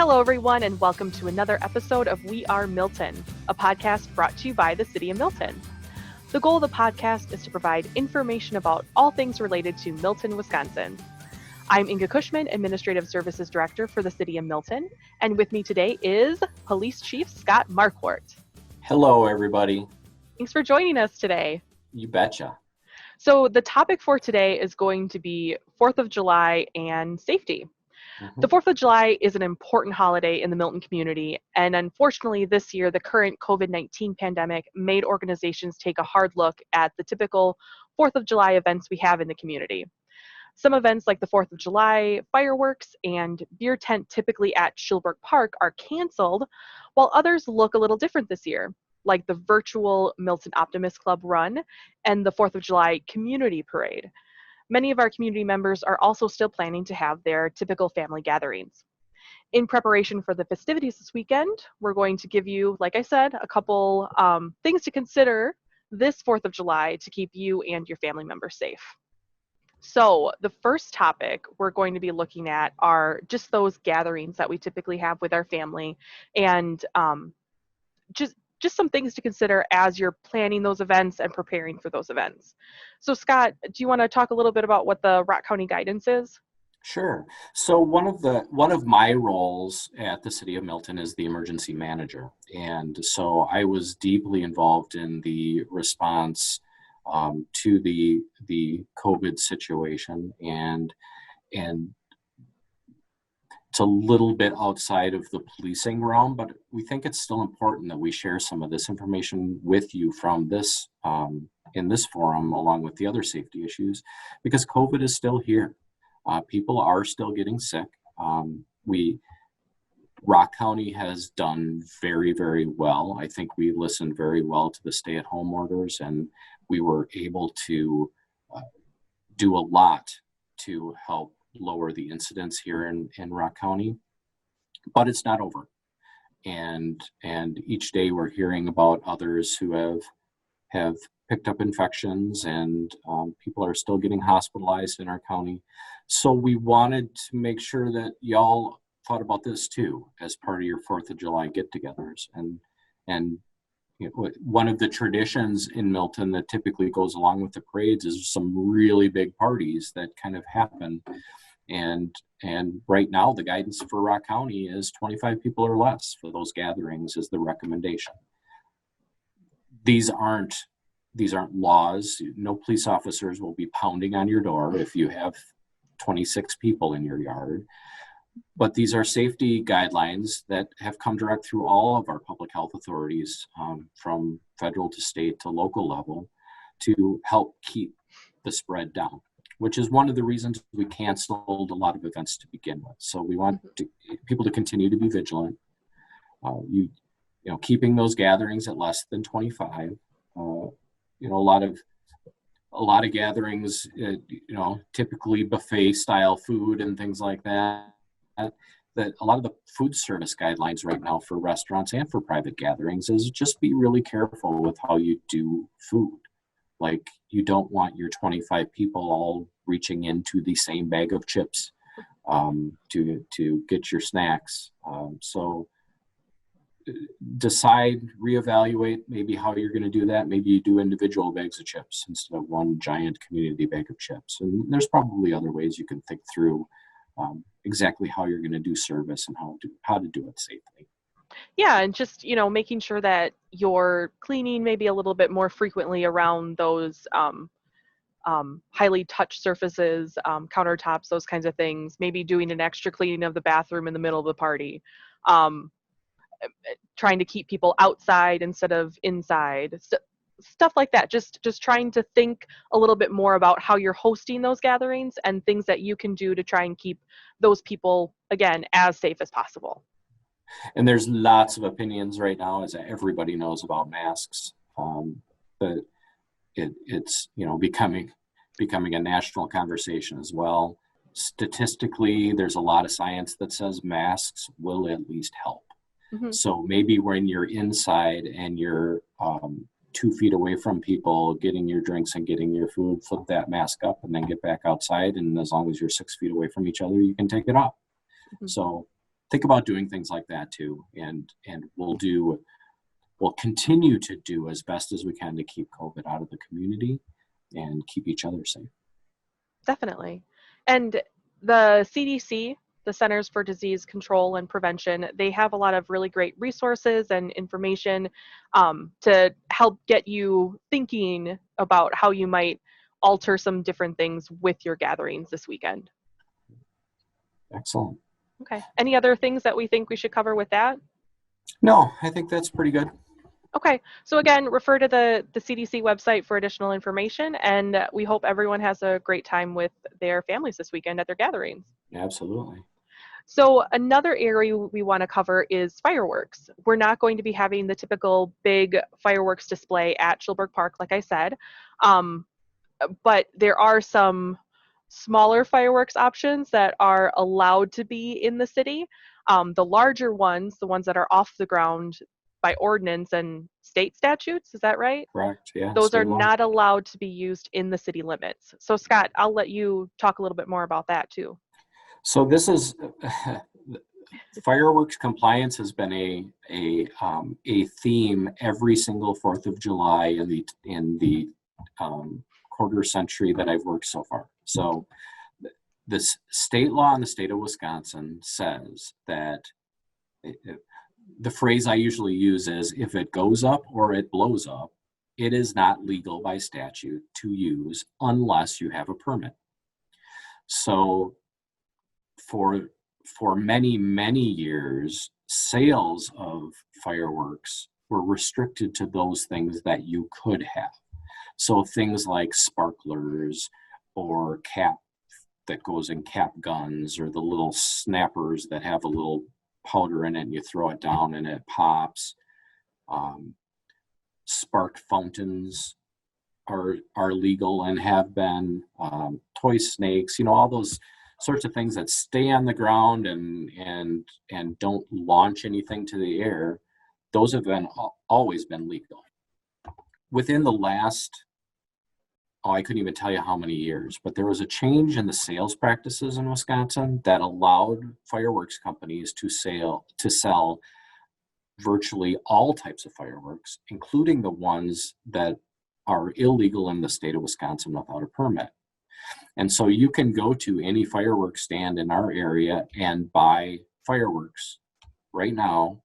Hello, everyone, and welcome to another episode of We Are Milton, a podcast brought to you by the City of Milton. The goal of the podcast is to provide information about all things related to Milton, Wisconsin. I'm Inga Cushman, Administrative Services Director for the City of Milton, and with me today is Police Chief Scott Marquardt. Hello, everybody. Thanks for joining us today. You betcha. So the topic for today is going to be 4th of July and safety. The 4th of July is an important holiday in the Milton community, and unfortunately this year the current COVID-19 pandemic made organizations take a hard look at the typical 4th of July events we have in the community. Some events like the 4th of July fireworks and beer tent typically at Shilbrook Park are canceled, while others look a little different this year, like the virtual Milton Optimist Club run and the 4th of July community parade. Many of our community members are also still planning to have their typical family gatherings. In preparation for the festivities this weekend, we're going to give you, like I said, a couple things to consider this 4th of July to keep you and your family members safe. So the first topic we're going to be looking at are just those gatherings that we typically have with our family, and just some things to consider as you're planning those events and preparing for those events. So Scott, do you want to talk a little bit about what the Rock County guidance is? Sure. So one of my roles at the City of Milton is the emergency manager. And so I was deeply involved in the response to the COVID situation, and it's a little bit outside of the policing realm, but we think it's still important that we share some of this information with you from this in this forum, along with the other safety issues, because COVID is still here. People are still getting sick. Rock County has done very, very well. I think we listened very well to the stay-at-home orders, and we were able to do a lot to help lower the incidence here in Rock County, but it's not over. And each day we're hearing about others who have picked up infections, and people are still getting hospitalized in our county. So we wanted to make sure that y'all thought about this too as part of your 4th of July get-togethers. And you know, one of the traditions in Milton that typically goes along with the parades is some really big parties that kind of happen. And right now the guidance for Rock County is 25 people or less for those gatherings is the recommendation. These aren't laws. No police officers will be pounding on your door if you have 26 people in your yard. But these are safety guidelines that have come direct through all of our public health authorities, from federal to state to local level, to help keep the spread down, which is one of the reasons we canceled a lot of events to begin with. So we want people to continue to be vigilant. Keeping those gatherings at less than 25. A lot of gatherings, typically buffet style food and things like that. That a lot of the food service guidelines right now for restaurants and for private gatherings is just be really careful with how you do food. Like, you don't want your 25 people all reaching into the same bag of chips to get your snacks. So decide, reevaluate maybe how you're going to do that. Maybe you do individual bags of chips instead of one giant community bag of chips. And there's probably other ways you can think through exactly how you're going to do service and how to do it safely. Yeah, and just, making sure that you're cleaning maybe a little bit more frequently around those highly touched surfaces, countertops, those kinds of things. Maybe doing an extra cleaning of the bathroom in the middle of the party. Trying to keep people outside instead of inside. Stuff like that. Just trying to think a little bit more about how you're hosting those gatherings and things that you can do to try and keep those people, again, as safe as possible. And there's lots of opinions right now, as everybody knows, about masks. But it's becoming a national conversation as well. Statistically, there's a lot of science that says masks will at least help. Mm-hmm. So maybe when you're inside and you're 2 feet away from people, getting your drinks and getting your food, flip that mask up and then get back outside. And as long as you're 6 feet away from each other, you can take it off. Mm-hmm. So think about doing things like that too. And we'll continue to do as best as we can to keep COVID out of the community and keep each other safe. Definitely. And the CDC, the Centers for Disease Control and Prevention, they have a lot of really great resources and information to help get you thinking about how you might alter some different things with your gatherings this weekend. Excellent. Okay. Any other things that we think we should cover with that? No, I think that's pretty good. Okay, so again, refer to the CDC website for additional information, and we hope everyone has a great time with their families this weekend at their gatherings. Absolutely. So another area we want to cover is fireworks. We're not going to be having the typical big fireworks display at Schulberg Park, like I said, but there are some smaller fireworks options that are allowed to be in the city. The larger ones, the ones that are off the ground by ordinance and state statutes, is that right? Correct, yeah. Those are not allowed to be used in the city limits. So Scott, I'll let you talk a little bit more about that too. So this is fireworks compliance has been a theme every single 4th of July in the quarter century that I've worked so far. So this state law in the state of Wisconsin says that the phrase I usually use is, if it goes up or it blows up, it is not legal by statute to use unless you have a permit. So for many, many years, sales of fireworks were restricted to those things that you could have. So things like sparklers or cap that goes in cap guns, or the little snappers that have a little powder in it and you throw it down and it pops. Spark fountains are legal and have been. Toy snakes, all those sorts of things that stay on the ground and don't launch anything to the air. Those have always been legal. Within the last, I couldn't even tell you how many years, but there was a change in the sales practices in Wisconsin that allowed fireworks companies to sell virtually all types of fireworks, including the ones that are illegal in the state of Wisconsin without a permit. And so you can go to any fireworks stand in our area and buy fireworks right now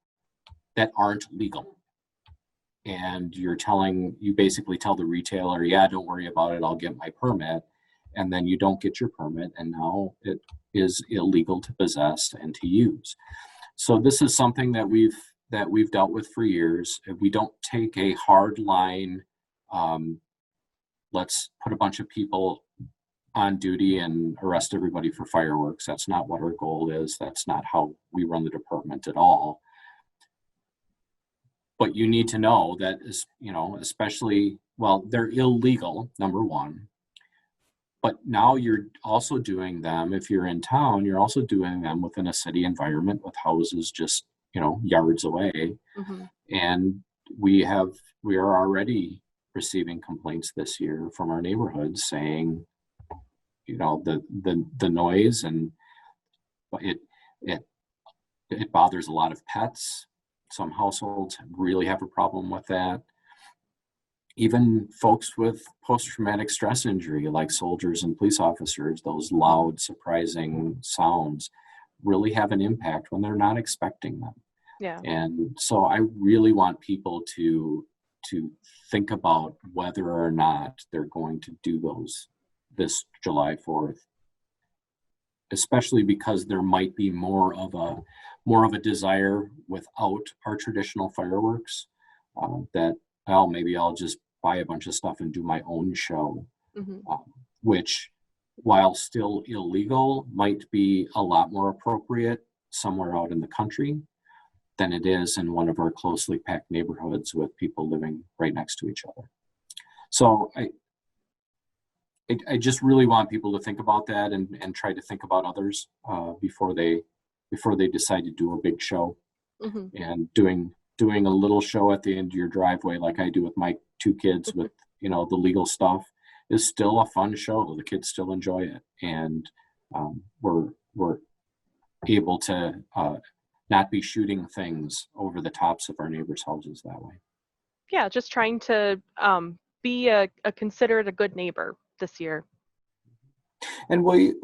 that aren't legal. And you basically tell the retailer, yeah, don't worry about it, I'll get my permit. And then you don't get your permit, and now it is illegal to possess and to use. So this is something that we've dealt with for years. We don't take a hard line, let's put a bunch of people on duty and arrest everybody for fireworks. That's not what our goal is. That's not how we run the department at all. But you need to know that, especially, well, they're illegal, number one. But now you're also doing them, if you're in town, you're also doing them within a city environment with houses just, yards away. Mm-hmm. And we are already receiving complaints this year from our neighborhoods saying, the noise, and it bothers a lot of pets. Some households really have a problem with that. Even folks with post-traumatic stress injury, like soldiers and police officers, those loud, surprising sounds really have an impact when they're not expecting them. Yeah. And so I really want people to think about whether or not they're going to do those this July 4th, especially because there might be more of a desire without our traditional fireworks, that, well, maybe I'll just buy a bunch of stuff and do my own show, mm-hmm. Which, while still illegal, might be a lot more appropriate somewhere out in the country than it is in one of our closely packed neighborhoods with people living right next to each other. So I just really want people to think about that and try to think about others before they decide to do a big show. Mm-hmm. And doing a little show at the end of your driveway, like I do with my two kids with, the legal stuff, is still a fun show. The kids still enjoy it. And we're able to not be shooting things over the tops of our neighbors' houses that way. Yeah, just trying to be a considerate, a good neighbor this year. And we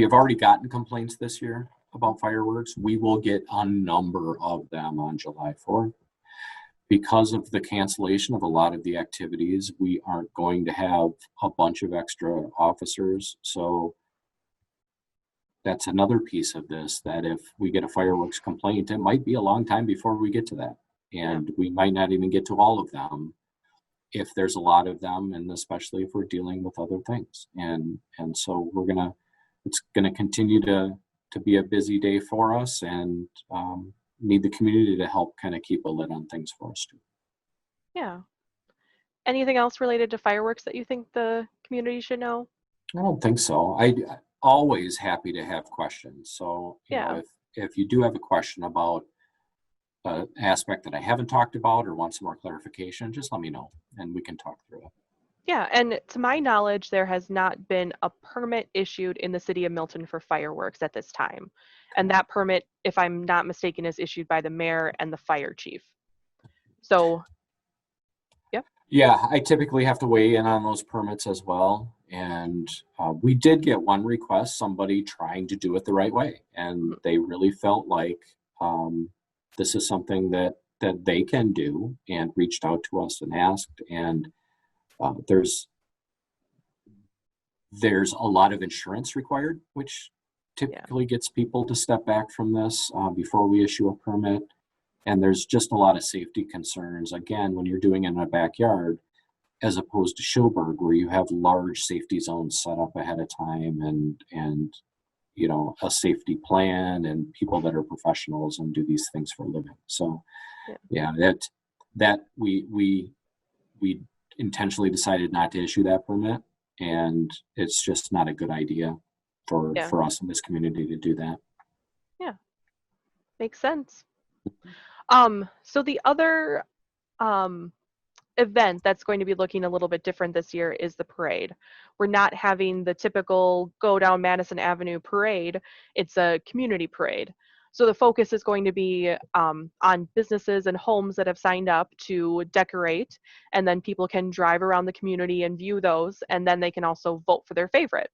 have already gotten complaints this year about fireworks. We will get a number of them on July 4th. Because of the cancellation of a lot of the activities, we aren't going to have a bunch of extra officers. So that's another piece of this, that if we get a fireworks complaint, it might be a long time before we get to that. And we might not even get to all of them if there's a lot of them, and especially if we're dealing with other things. And so it's gonna continue to be a busy day for us, and need the community to help kind of keep a lid on things for us too. Yeah. Anything else related to fireworks that you think the community should know? I don't think so. I always happy to have questions. So, if you do have a question about an aspect that I haven't talked about or want some more clarification, just let me know and we can talk through it. Yeah, and to my knowledge, there has not been a permit issued in the city of Milton for fireworks at this time. And that permit, if I'm not mistaken, is issued by the mayor and the fire chief. So, yep. Yeah, I typically have to weigh in on those permits as well. And we did get one request, somebody trying to do it the right way. And they really felt like this is something that they can do, and reached out to us and asked. And there's a lot of insurance required, which typically gets people to step back from this before we issue a permit. And there's just a lot of safety concerns, again, when you're doing it in a backyard, as opposed to Schoberg, where you have large safety zones set up ahead of time, and a safety plan, and people that are professionals and do these things for a living. So that we intentionally decided not to issue that permit, and it's just not a good idea for us in this community to do that. Yeah, makes sense. So the other event that's going to be looking a little bit different this year is the parade. We're not having the typical go down Madison Avenue parade. It's a community parade. So the focus is going to be on businesses and homes that have signed up to decorate, and then people can drive around the community and view those, and then they can also vote for their favorite.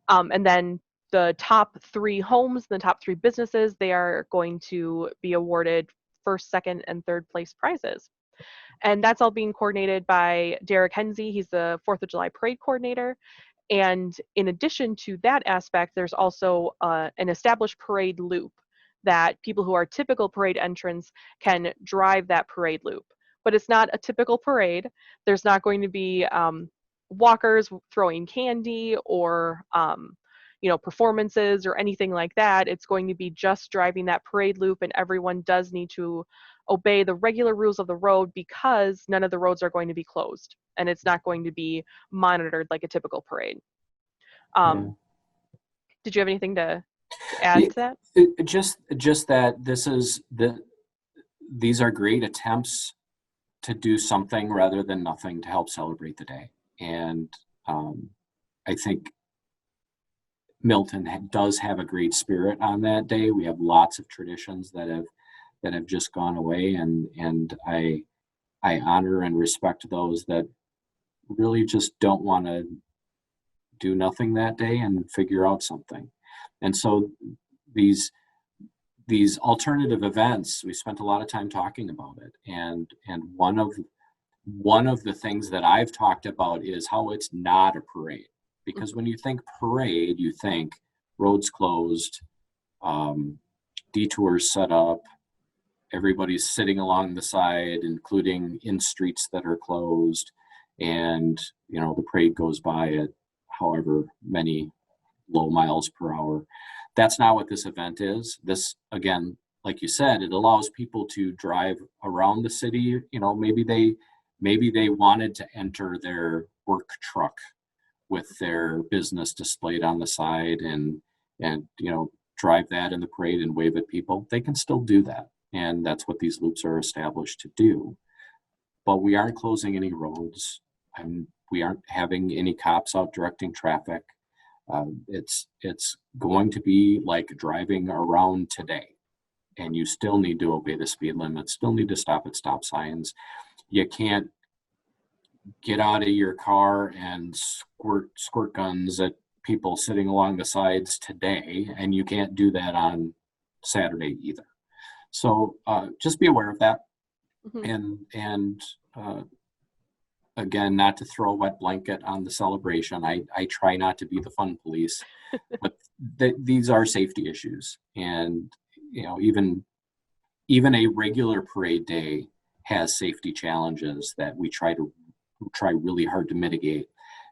And then the top 3 homes, the top 3 businesses, they are going to be awarded first, second, and third place prizes. And that's all being coordinated by Derek Hensey. He's the 4th of July parade coordinator. And in addition to that aspect, there's also an established parade loop that people who are typical parade entrants can drive that parade loop. But it's not a typical parade. There's not going to be walkers throwing candy or performances or anything like that. It's going to be just driving that parade loop, and everyone does need to obey the regular rules of the road, because none of the roads are going to be closed, and it's not going to be monitored like a typical parade. Did you have anything to add to that? Just that these are great attempts to do something rather than nothing to help celebrate the day. And I think Milton does have a great spirit on that day. We have lots of traditions that have just gone away, and I honor and respect those that really just don't want to do nothing that day and figure out something. And so these alternative events, we spent a lot of time talking about it, and one of the things that I've talked about is how it's not a parade. Because when you think parade, you think roads closed, detours set up, everybody's sitting along the side, including in streets that are closed, and the parade goes by at however many low miles per hour. That's not what this event is. This, again, like you said, it allows people to drive around the city. Maybe they wanted to enter their work truck with their business displayed on the side, and drive that in the parade and wave at people. They can still do that, and that's what these loops are established to do. But we aren't closing any roads, and we aren't having any cops out directing traffic. It's going to be like driving around today, and you still need to obey the speed limit, still need to stop at stop signs. You can't get out of your car and squirt guns at people sitting along the sides today, and you can't do that on Saturday either. So just be aware of that. And again, not to throw a wet blanket on the celebration. I try not to be the fun police, but these are safety issues. And even a regular parade day has safety challenges that we try really hard to mitigate.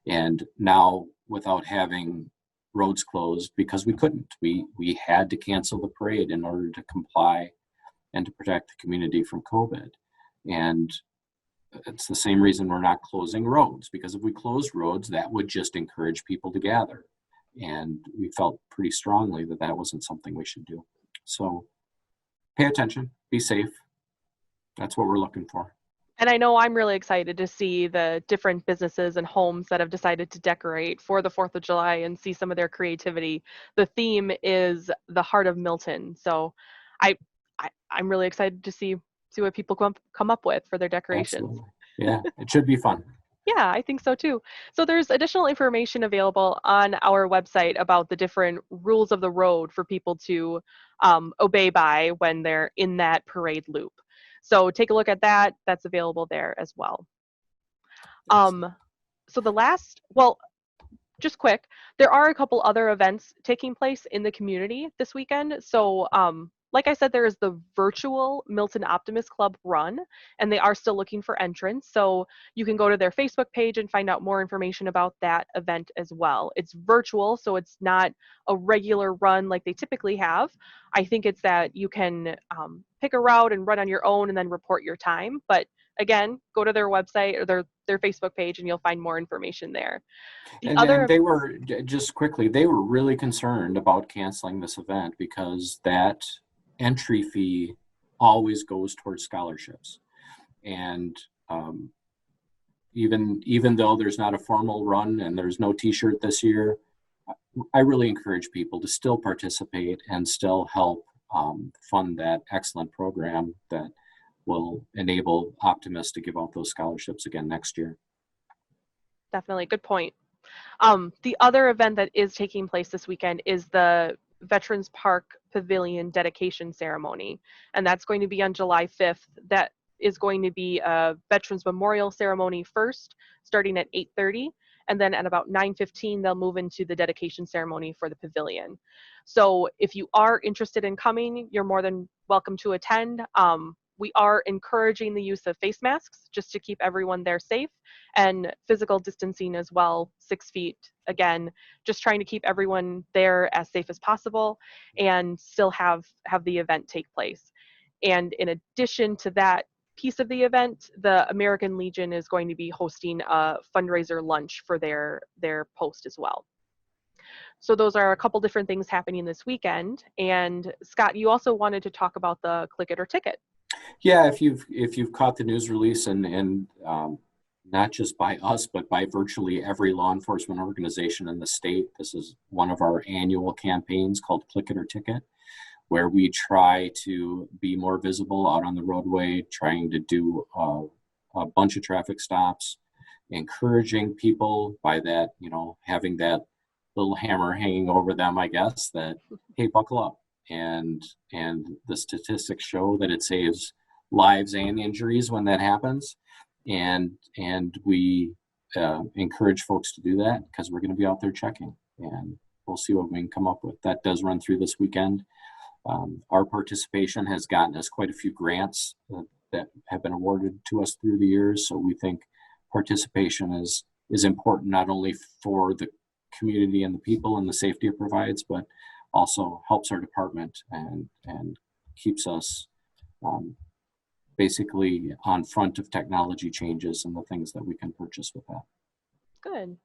And now, without having roads closed, because we couldn't, we had to cancel the parade in order to comply and to protect the community from COVID. And it's the same reason we're not closing roads, because if we closed roads, that would just encourage people to gather. And we felt pretty strongly that that wasn't something we should do. So pay attention, be safe. That's what we're looking for. And I know I'm really excited to see the different businesses and homes that have decided to decorate for the 4th of July and see some of their creativity. The theme is the heart of Milton. So I'm really excited to see what people come up with for their decorations. Absolutely. Yeah, it should be fun. Yeah, I think so too. So there's additional information available on our website about the different rules of the road for people to obey by when they're in that parade loop. So take a look at that. That's available there as well. So just quick, there are a couple other events taking place in the community this weekend. So like I said, there is the virtual Milton Optimist Club run, and they are still looking for entrants. So you can go to their Facebook page and find out more information about that event as well. It's virtual, so it's not a regular run like they typically have. I think it's that you can pick a route and run on your own and then report your time. But again, go to their website or their Facebook page and you'll find more information there. And they were, just quickly, they were really concerned about canceling this event because that entry fee always goes towards scholarships. And even though there's not a formal run and there's no t-shirt this year, I really encourage people to still participate and still help fund that excellent program that will enable Optimists to give out those scholarships again next year. Definitely, good point. The other event that is taking place this weekend is the Veterans Park Pavilion dedication ceremony, and that's going to be on July 5th. That is going to be a Veterans Memorial ceremony first, starting at 8:30, and then at about 9:15 they'll move into the dedication ceremony for the pavilion. So if you are interested in coming, you're more than welcome to attend. We are encouraging the use of face masks just to keep everyone there safe, and physical distancing as well, 6 feet. Again, just trying to keep everyone there as safe as possible and still have the event take place. And in addition to that piece of the event, the American Legion is going to be hosting a fundraiser lunch for their post as well. So those are a couple different things happening this weekend. And Scott, you also wanted to talk about the Click It or Ticket. Yeah, if you've caught the news release and not just by us, but by virtually every law enforcement organization in the state, this is one of our annual campaigns called Click It or Ticket, where we try to be more visible out on the roadway, trying to do a bunch of traffic stops, encouraging people by that, having that little hammer hanging over them, I guess, that, hey, buckle up. And the statistics show that it saves lives and injuries when that happens. And we encourage folks to do that because we're going to be out there checking, and we'll see what we can come up with. That does run through this weekend. Our participation has gotten us quite a few grants that have been awarded to us through the years. So we think participation is important, not only for the community and the people and the safety it provides, but also helps our department and keeps us basically on front of technology changes and the things that we can purchase with that. Good.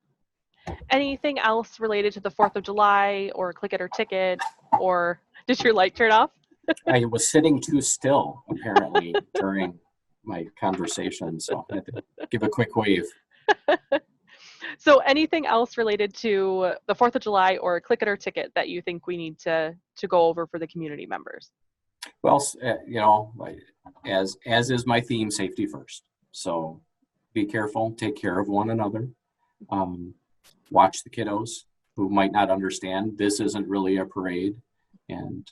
Anything else related to the 4th of July or Click It or Ticket, or did your light turn off? I was sitting too still, apparently, during my conversation, so I had to give a quick wave. So anything else related to the 4th of July or Click It or Ticket that you think we need to go over for the community members? Well, as is my theme, safety first. So be careful, take care of one another. Watch the kiddos who might not understand this isn't really a parade, and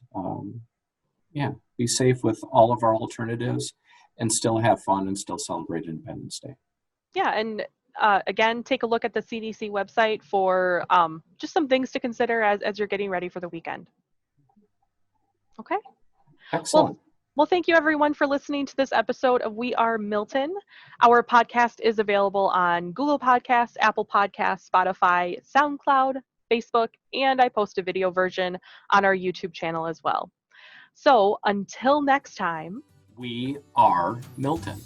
be safe with all of our alternatives and still have fun and still celebrate Independence Day. Yeah, and again, take a look at the CDC website for just some things to consider as you're getting ready for the weekend. Okay. Excellent. Well, thank you everyone for listening to this episode of We Are Milton. Our podcast is available on Google Podcasts, Apple Podcasts, Spotify, SoundCloud, Facebook, and I post a video version on our YouTube channel as well. So until next time, we are Milton.